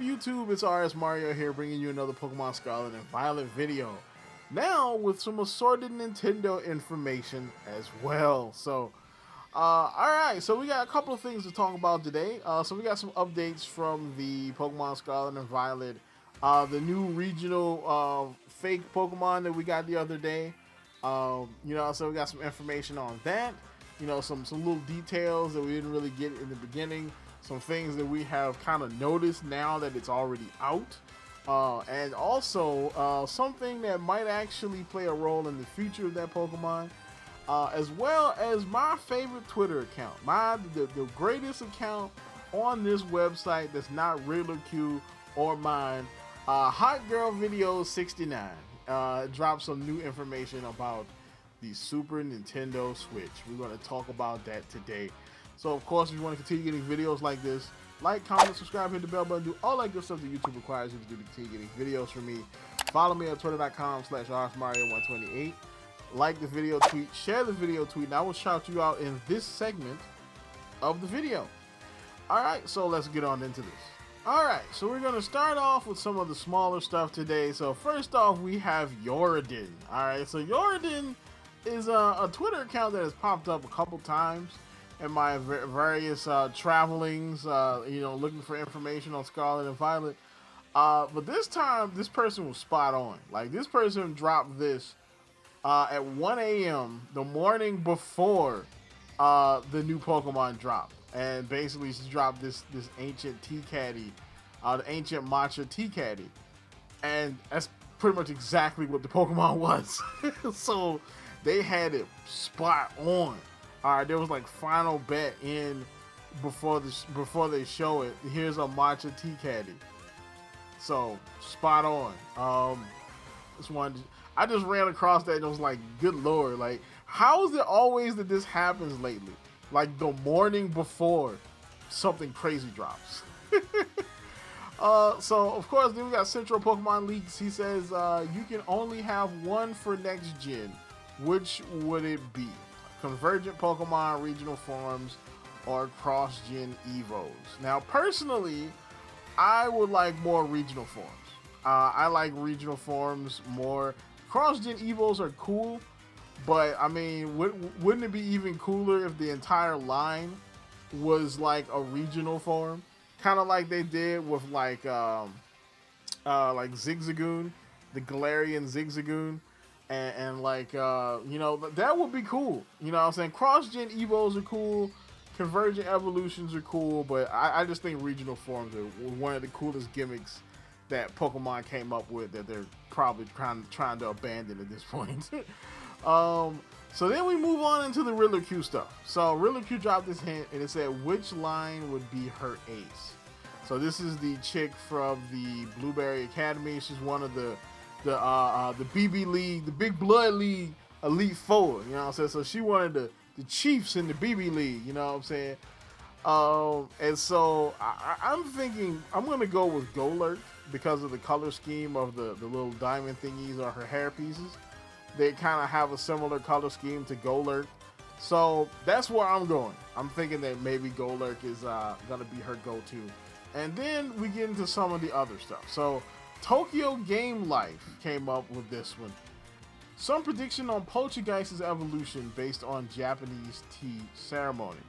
up YouTube? It's RSMario here bringing you another Pokemon Scarlet and Violet video. Now with some assorted Nintendo information as well. So, alright, so we got a couple of things to talk about today. So we got some updates from the Pokemon Scarlet and Violet. The new regional fake Pokemon that we got the other day. So we got some information on that. Some little details that we didn't really get in the beginning. Some things that we have kind of noticed now that it's already out. And also something that might actually play a role in the future of that Pokemon. As well as my favorite Twitter account. The greatest account on this website that's not Riddler Khu or mine. Hot Girl Video 69 dropped some new information about the Super Nintendo Switch. We're going to talk about that today. So, of course, if you want to continue getting videos like this, like, comment, subscribe, hit the bell button, do all that good stuff that YouTube requires you to do to continue getting videos from me. Follow me on twitter.com/RSMario128. Like the video tweet, share the video tweet, and I will shout you out in this segment of the video. Alright, so let's get on into this. Alright, so we're going to start off with some of the smaller stuff today. So first off, we have Yorodin. Alright, so Yorodin is a Twitter account that has popped up a couple times in my various travelings, looking for information on Scarlet and Violet. But this time, this person was spot on. Like, this person dropped this at 1 a.m. the morning before the new Pokemon dropped. And basically, she dropped this ancient tea caddy, the ancient matcha tea caddy. And that's pretty much exactly what the Pokemon was. So they had it spot on. Alright, there was like final bet in before they show it. Here's a matcha tea caddy. So spot on. I just ran across that and was like, good lord, like how is it always that this happens lately? Like the morning before something crazy drops. So of course then we got Central Pokemon Leaks. He says you can only have one for next gen. Which would it be? Convergent Pokemon, regional forms, or cross-gen Evos? Now personally, I would like more regional forms. I like regional forms more. Cross-gen Evos are cool, but I mean, wouldn't it be even cooler if the entire line was like a regional form? Kind of like they did with like Zigzagoon, the Galarian Zigzagoon. And that would be cool. You know what I'm saying? Cross-gen Evos are cool. Convergent evolutions are cool. But I just think regional forms are one of the coolest gimmicks that Pokemon came up with that they're probably trying to abandon at this point. So then we move on into the Riddler Khu stuff. So Riddler Khu dropped this hint and it said which line would be her ace. So this is the chick from the Blueberry Academy. She's one of the BB League, the Big Blood League Elite Four, you know what I'm saying? So she wanted the Chiefs in the BB League, you know what I'm saying? And so I'm thinking I'm going to go with Golurk because of the color scheme of the little diamond thingies on her hair pieces. They kind of have a similar color scheme to Golurk. So that's where I'm going. I'm thinking that maybe Golurk is going to be her go-to. And then we get into some of the other stuff. So Tokyo Game Life came up with this one. Some prediction on Poltchageist's evolution based on Japanese tea ceremony.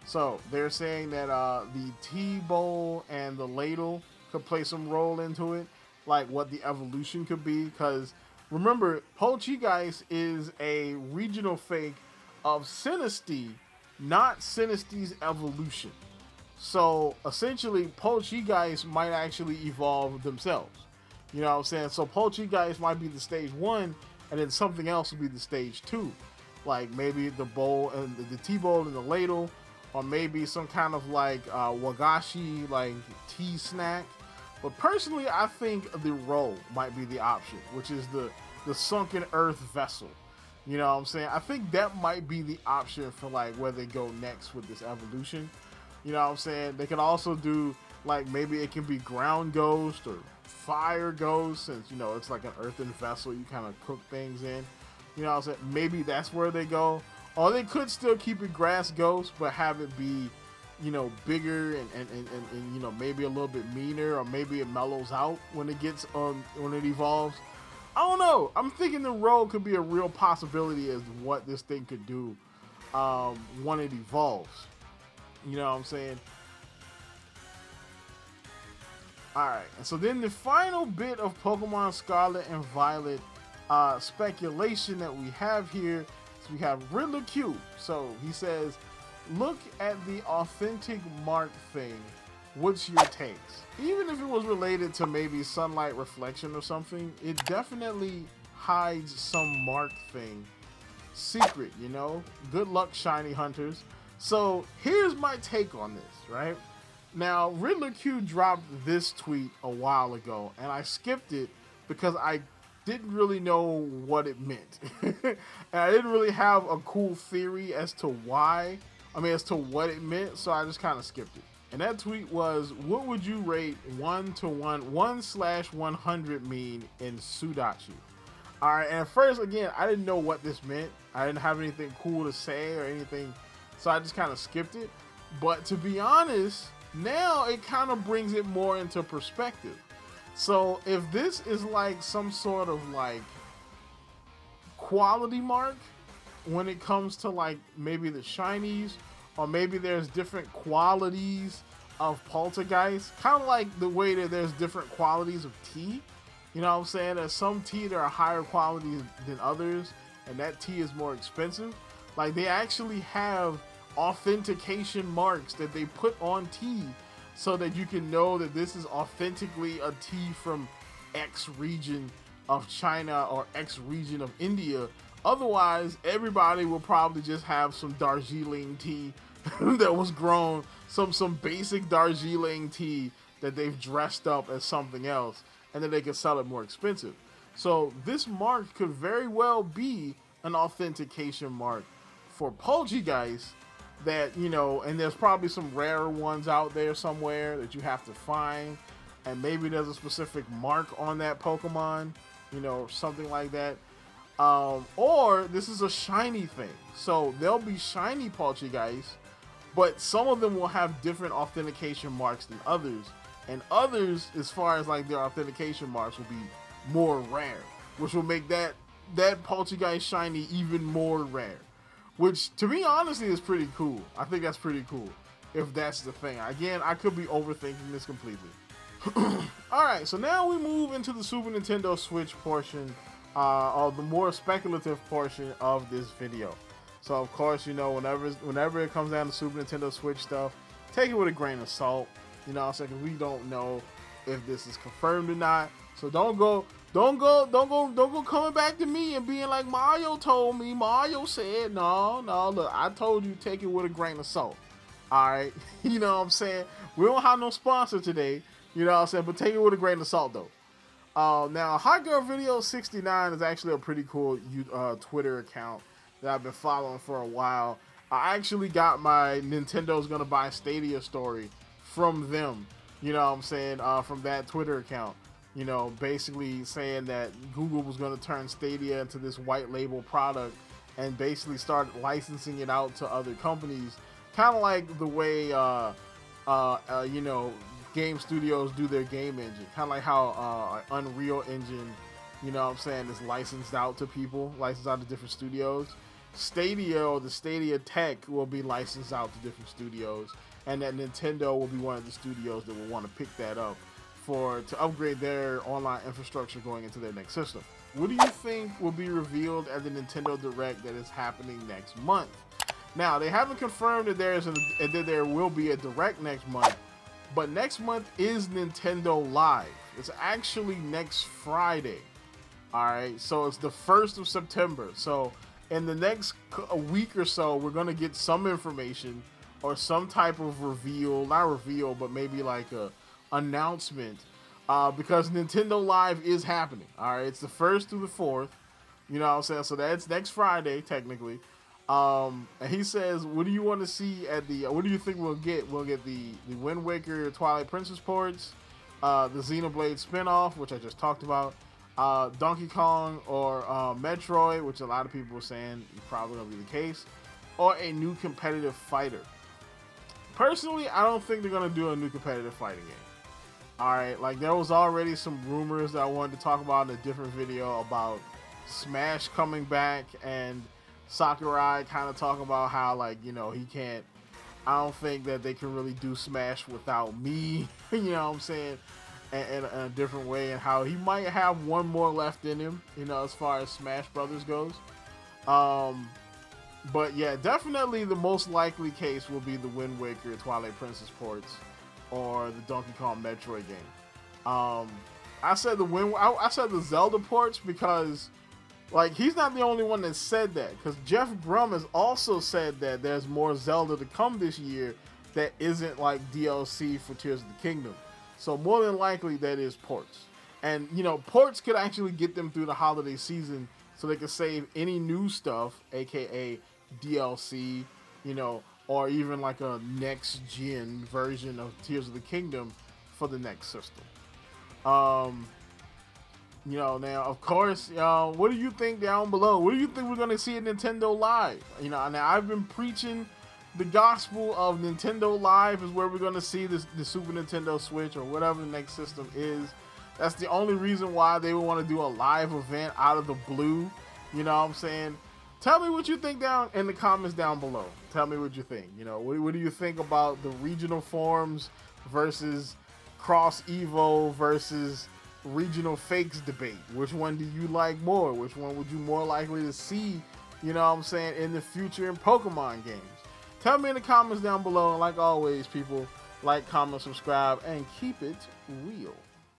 So they're saying that the tea bowl and the ladle could play some role into it, like what the evolution could be. Because remember, Poltchageist is a regional fake of Sinistea, not Sinestee's evolution. So essentially, Poltchageist might actually evolve themselves. You know what I'm saying? So Poltchageist might be the stage 1, and then something else would be the stage 2. Like maybe the bowl and the tea bowl and the ladle, or maybe some kind of like wagashi, like tea snack. But personally, I think the roll might be the option, which is the sunken earth vessel. You know what I'm saying? I think that might be the option for like where they go next with this evolution. You know what I'm saying? They can also do like maybe it can be ground ghost or fire ghost, since it's like an earthen vessel you kind of cook things in. You know what I'm saying? Maybe that's where they go. Or they could still keep it grass ghost, but have it be bigger and maybe a little bit meaner, or maybe it mellows out when it gets when it evolves. I don't know. I'm thinking the road could be a real possibility as to what this thing could do when it evolves. You know what I'm saying? Alright, and so then the final bit of Pokemon Scarlet and Violet speculation that we have here is we have Riddler Khu. So he says, look at the authentic mark thing. What's your takes? Even if it was related to maybe sunlight reflection or something, it definitely hides some mark thing. Secret, Good luck, shiny hunters. So here's my take on this, right? Now, Riddler Khu dropped this tweet a while ago, and I skipped it because I didn't really know what it meant. And I didn't really have a cool theory as to what it meant, so I just kind of skipped it. And that tweet was, what would you rate 1/100 mean in Sudachi? Alright, and at first, again, I didn't know what this meant. I didn't have anything cool to say or anything, so I just kind of skipped it. But to be honest, now it kind of brings it more into perspective. So if this is like some sort of like quality mark when it comes to like maybe the shinies, or maybe there's different qualities of Poltchageist, kind of like the way that there's different qualities of tea. You know what I'm saying? There's some tea that are higher quality than others, and that tea is more expensive. Like, they actually have authentication marks that they put on tea so that you can know that this is authentically a tea from X region of China or X region of India. Otherwise, everybody will probably just have some Darjeeling tea that was grown, some basic Darjeeling tea that they've dressed up as something else, and then they can sell it more expensive. So this mark could very well be an authentication mark for Poltchageist that, and there's probably some rarer ones out there somewhere that you have to find, and maybe there's a specific mark on that Pokemon, something like that. Or this is a shiny thing. So there'll be shiny Poltchageist, but some of them will have different authentication marks than others. And others, as far as like their authentication marks, will be more rare, which will make that Poltchageist shiny even more rare. Which, to me, honestly, is pretty cool. I think that's pretty cool, if that's the thing. Again, I could be overthinking this completely. Alright, so now we move into the Super Nintendo Switch portion, or the more speculative portion of this video. So, of course, whenever it comes down to Super Nintendo Switch stuff, take it with a grain of salt. Because we don't know if this is confirmed or not. So don't go coming back to me and being like, Mario told me, Mario said. No, look, I told you, take it with a grain of salt. Alright, you know what I'm saying? We don't have no sponsor today, you know what I'm saying? But take it with a grain of salt, though. Now, Hot Girl Video 69 is actually a pretty cool Twitter account that I've been following for a while. I actually got my Nintendo's Gonna Buy Stadia story from them, you know what I'm saying, from that Twitter account, basically saying that Google was going to turn Stadia into this white label product and basically start licensing it out to other companies, kind of like the way, game studios do their game engine, kind of like how Unreal Engine, you know what I'm saying, is licensed out to people, licensed out to different studios. Stadia, or the Stadia tech, will be licensed out to different studios, and that Nintendo will be one of the studios that will want to pick that up to upgrade their online infrastructure going into their next system. What do you think will be revealed at the Nintendo Direct that is happening next month? Now, they haven't confirmed that there will be a Direct next month, but next month is Nintendo Live. It's actually next Friday. Alright, so it's the 1st of September. So in the next week or so, we're going to get some information or some type of not reveal, but maybe like a announcement, because Nintendo Live is happening. All right, it's the 1st through the 4th, you know what I'm saying? So that's next Friday, technically. And he says, what do you want to see at what do you think we'll get? We'll get the Wind Waker Twilight Princess ports, the Xenoblade spinoff, which I just talked about, Donkey Kong or Metroid, which a lot of people were saying probably going to be the case, or a new competitive fighter. Personally, I don't think they're gonna do a new competitive fighting game. All right, like there was already some rumors that I wanted to talk about in a different video about Smash coming back, and Sakurai kind of talking about how, like, you know, he can't. I don't think that they can really do Smash without me. You know what I'm saying? In a different way, and how he might have one more left in him, you know, as far as Smash Brothers goes. But yeah, definitely the most likely case will be the Wind Waker Twilight Princess ports or the Donkey Kong Metroid game. I said the Zelda ports because, like, he's not the only one that said that, because Jeff Grum has also said that there's more Zelda to come this year that isn't like DLC for Tears of the Kingdom. So more than likely that is ports. And, you know, ports could actually get them through the holiday season so they could save any new stuff, aka DLC, you know, or even like a next gen version of Tears of the Kingdom for the next system. You know, now, of course, what do you think down below? What do you think we're going to see at Nintendo Live? You know, now I've been preaching the gospel of Nintendo Live is where we're going to see the Super Nintendo Switch or whatever the next system is. That's the only reason why they would want to do a live event out of the blue. You know what I'm saying? Tell me what you think down in the comments down below. Tell me what you think. You know, what do you think about the regional forms versus Cross Evo versus regional fakes debate? Which one do you like more? Which one would you more likely to see, you know what I'm saying, in the future in Pokemon games? Tell me in the comments down below, and like always, people, like, comment, subscribe, and keep it real.